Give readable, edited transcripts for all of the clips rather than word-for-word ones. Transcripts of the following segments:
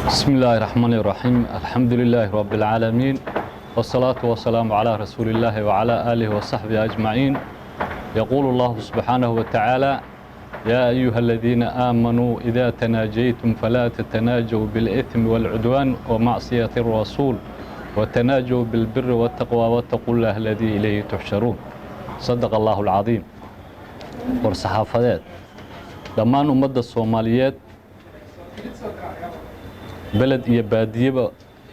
بسم الله الرحمن الرحيم الحمد لله رب العالمين والصلاة والسلام على رسول الله وعلى آله وصحبه أجمعين. يقول الله سبحانه وتعالى: يا أيها الذين آمنوا إذا تناجيتم فلا تتناجوا بالإثم والعدوان ومعصية الرسول وتناجوا بالبر والتقوى واتقوا الله الذي إليه تحشرون. صدق الله العظيم. والصحافات dhammaan ummadda Soomaaliyeed beled iyo baadiyaba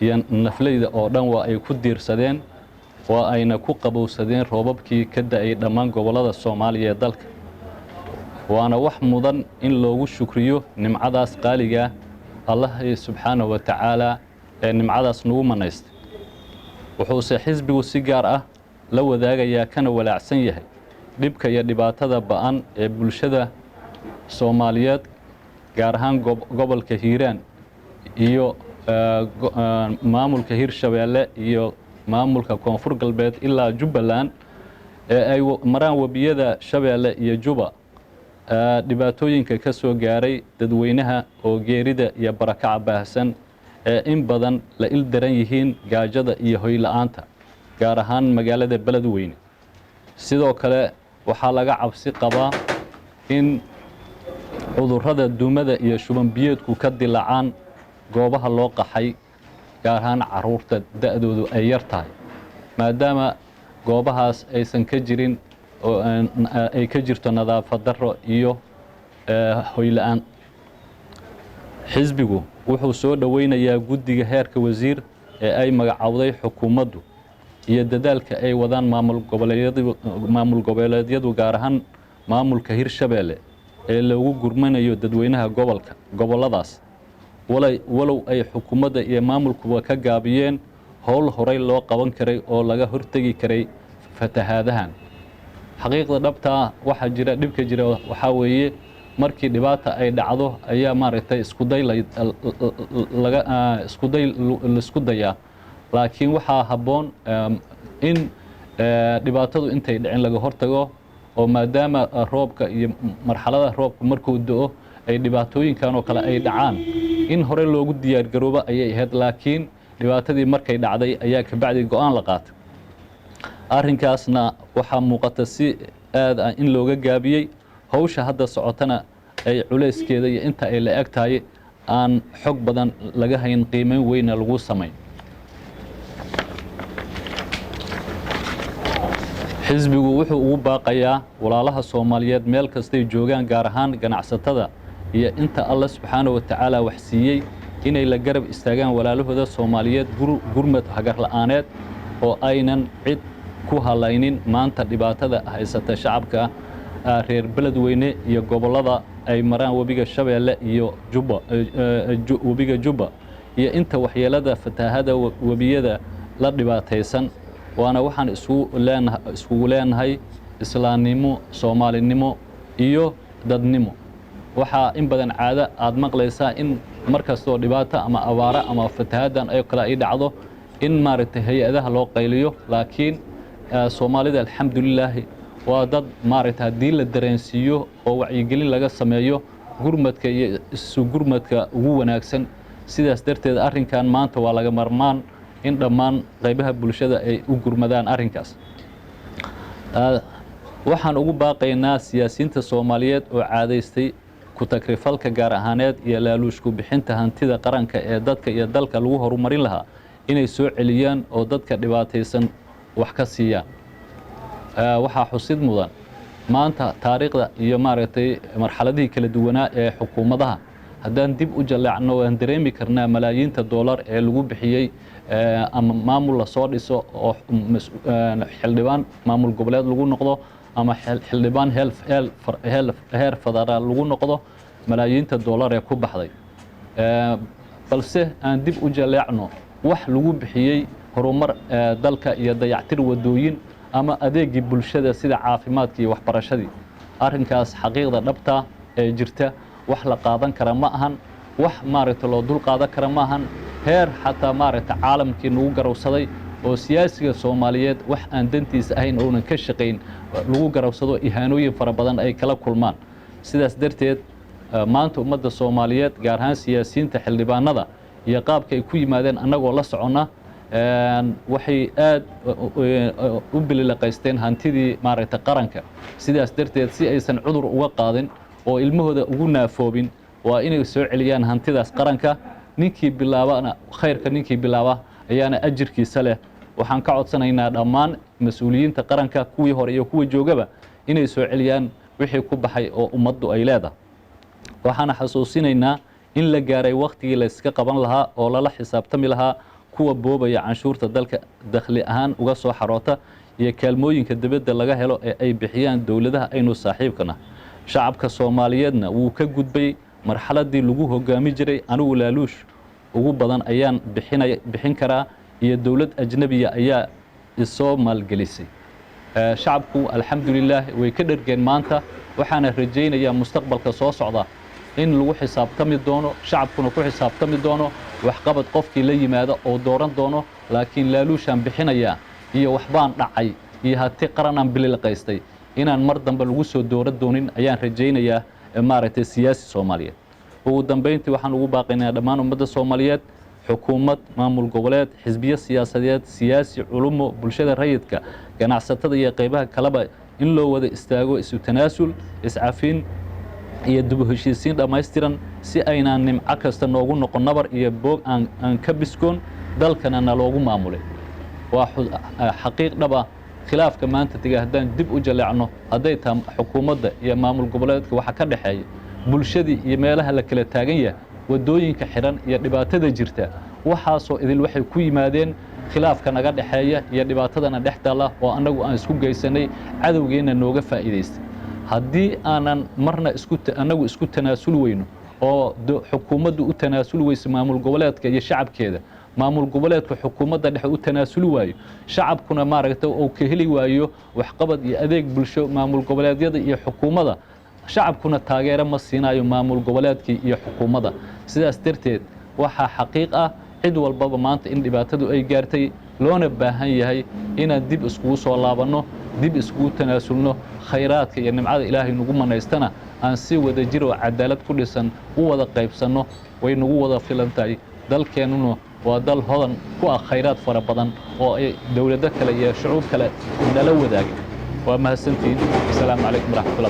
iyo nafleyda oo dhan waa ay ku diirsadeen waa ayna ku qabowsadeen roobabkii ka da'ay dhammaan gobolada Soomaaliya ee dalka. waana wax mudan in loogu shukriyo nimcadaas qaaliga Allah subhanahu wa ta'ala ee nimcadaas nagu manaystay. wuxuu xisbigu si gaar ah la wadaagayaa kana walaacsan yahay dhibka iyo dhibaatada ba'an ee bulshada Soomaaliyeed gaar ahaan gobolka Hiiraan iyo maamulka Hirshabeelle iyo maamulka Koonfur Galbeed ilaa Jubbaland ee ay maraan wabiyada Shabeelle iyo Juba dhibaatooyinka ka soo gaaray dadweynaha oo geerida iyo barakaca baahsan ee in badan la ildaran yihiin gaajada iyo hoy la'aanta gaar ahaan magaalada Beledweyne. sidoo kale waxaa laga cabsi qabaa in cudurrada duumada iyo shuban biyeedku ka dilaacaan goobaha loo qaxay gaar ahaan caruurta da'doodu ay yar tahay maadaama goobahaas aysan ka jirin oo ay ka jirto nadaafad darro iyo hoy la'aan. xisbigu wuxuu soo dhaweynayaa guddiga heerka wasiir ee ay magacawday xukuumaddu iyo dadaalka ay wadaan maamul goboleedyadu gaar ahaan maamulka Hirshabeelle ee lagu gurmanayo dadweynaha goboladaas walow ay xukuumadda iyo maamulkuba ka gaabiyeen howl horay loo qaban karay oo laga hortagi karay fatahaadahan. xaqiiqda dhabta waxa jira dhibka jira waxa weeye markii dhibaata ay dhacdo ayaa maaragtay isku day laakiin waxaa habboon in dhibaatadu intay dhicin laga hortago oo maadaama roobka iyo marxalada roobka markuu da'o ay dhibaatooyinkan oo kale ay dhacaan in hore loogu diyaar garoobo ayay ahayd laakiin dhibaatadii markay dhacday ayaa ka bacdi go'aan la qaatay. arrinkaasna waxaa muuqata si aad ah in looga gaabiyey hawsha hadda socotana ay culeyskeeda iyo inta ay la eg tahay aan xog badan laga hayn qiimeyn weyn lagu sameyn. xisbigu wuxuu ugu baaqayaa walaalaha Soomaaliyeed meel kastay joogaan gaar ahaan ganacsatada iyo inta Allah subhanahu wa ta'ala wax siiyay inay la garab istaagaan walaalahooda Soomaaliyeed gurmad hagar la'aaneed oo aynan cid ku halaynin maanta dhibaatada haysata shacabka reer Beledweyne iyo gobolada ay maraan wabiga Shabeelle iyo wabiga Juba iyo inta waxyeelada fatahaada wabiyada la dhibaataysan. waana waxaan isku leenahay islaamnimo, Soomaalinimo iyo dadnimo. waxaa in badan caado aad maqlaysaa in markastoo dhibaato ama abaara ama fatahaadan ay kala ay dhacdo in maaragtay hay'adaha loo qayliyo laakiin Soomaalida alxamdulillah waa dad maaragtay haddii la dareensiiyo oo wacyigelin laga sameeyo gurmadka iyo isu gurmadka ugu wanaagsan. sidaas darteed arrinkan maanta waa laga marmaan in dhammaan qaybaha bulshada ay u gurmadaan arrinkaas. waxaan ugu baaqaynaa siyaasiyiinta Soomaaliyeed oo caadaystay ku takrifalka gaar ahaaneed iyo laaluushku bixinta hantida qaranka ee dadka iyo dalka lagu horumarin lahaa inay soo celiyaan oo dadka dhibaataysan wax ka siiyaan. waxaa xusid mudan maanta taariikhda iyo maaragtay marxaladihii kala duwanaa ee xukuumadaha haddaan dib u jaleecno waan dareemi karnaa malaayiinta dollar ee lagu bixiyey ama maamul la soo dhiso oo xildhibaan maamul goboleed lagu noqdo ama xildhibaan heer federaal lagu noqdo malaayiinta dollar ee ku baxday. balse aan dib u jaleecno wax lagu bixiyey horumar dalka iyo dayactir wadooyin ama adeegii bulshada sida caafimaadka iyo waxbarashadii. arrinkaas xaqiiqda dhabta ee jirta wax la qaadan kara ma ahan, wax maaragtay loo dul qaadan kara ma ahan. heer xataa maaragtay caalamkii nagu garowsaday oo siyaasiga Soomaaliyeed wax aan dantiisa ahayn oo ka shaqeyn lagu garowsado ihaanooyin fara badan ay kala kulmaan. sidaas darteed maanta ummadda Soomaaliyeed gaar ahaan siyaasiyiinta xildhibaanada iyo qaabka ay ku yimaadeen annagoo la soconna waxay aad u bililaqaysteen hantidii maaragtay qaranka sidaas darteed si aysan cudur uga qaadin oo ilmahooda ugu naafoobin waa inay soo celiyaan hantidaas qaranka ninkii bilaabana khayrka ninkii bilaaba ayaana ajirkiisa leh waxaan ka codsanaynaa dhammaan mas'uuliyiinta qaranka kuwii hore iyo kuwa joogaba inay soo celiyaan wixii ku baxay oo ummaddu ay leedahay waxaan xasuusinaynaa in la gaaray waqtigii la iska qaban lahaa oo lala xisaabtami lahaa kuwa boobaya canshuurta dalka dakhli ahaan uga soo xaroota iyo kaalmooyinka dibadda laga helo ee ay bixiyaan dowladaha aynu saaxiibkana shacabka Soomaaliyeedna wuu ka gudbay marxaladii lagu hogaami jiray anigu laaluush ugu badan ayaan bixin karaa iyo dowlad ajnabiya ayaa isoo maalgelisay shacabku alxamdulillaah way ka dhargeen maanta waxaana rajaynayaa mustaqbalka soo socda in lagu xisaabtami doono shacabkuna ku xisaabtami doono waxqabad qofkii la yimaado oo dooran doono laakiin laaluushaan bixinayaa iyo waxbaan dhacay iyo hati qaranaan bililqaystay inaan mar dambe lagu soo dooran doonin ayaan rajaynayaa maaragtay siyaasi Soomaaliyeed ugu dambeyntii waxaan ugu baaqaynaa dhammaan ummadda Soomaaliyeed xukuumad maamul goboleed xisbiyo siyaasadeed siyaasi culumo bulshada rayidka ganacsatada iyo qaybaha kaleba in loo wada istaago isu tanaasul iscafin iyo dib u heshiisiin dhammaystiran si aynaan nimco kasta noogu noqon nabar iyo boog aan ka biskoon dalkana loogu maamulay waa xaqiiq dhaba khilaafka maanta tiga haddaan dib u jaleecno hadday tahay xukuumadda iyo maamul goboleedka waxa ka dhaxeeya bulshadii iyo meelaha la kala taagan yahay wadooyinka xiran iyo dhibaatada jirta waxaasoo idil waxay ku yimaadeen khilaafka naga dhaxeeya iyo dhibaatadana dhex taala oo annagu aan isku geysanay cadowgeena nooga faa'iideystay haddii aanan marna annagu isku tanaasul weyno oo xukuumaddu u tanaasul weyso maamul goboleedka iyo shacabkeeda maamul goboleedku xukuumadda dhexe u tanaasuli waayo shacabkuna maaragtay oo ka heli waayo waxqabad iyo adeeg bulsho maamul goboleedyada iyo xukuumadda shacabkuna taageero ma siinayo maamul goboleedkii iyo xukuumadda sidaas darteed waxaa xaqiiq ah cid walbaba maanta in dhibaatadu ay gaartay loona baahan yahay inaan dib iskugu soo laabanno dib iskugu tanaasulno khayraadka iyo nimcada ilaahay nagu manaystana aan si wada jir oo cadaalad ku dhisan u wada qaybsanno way nagu wada filan tahay dalkeennuna waa dal hodan ku ah khayraad fara badan oo ay dowlado kale iyo shucuub kale nala wadaagay waa mahadsantiin assalaamu calaykum waraxmatullahi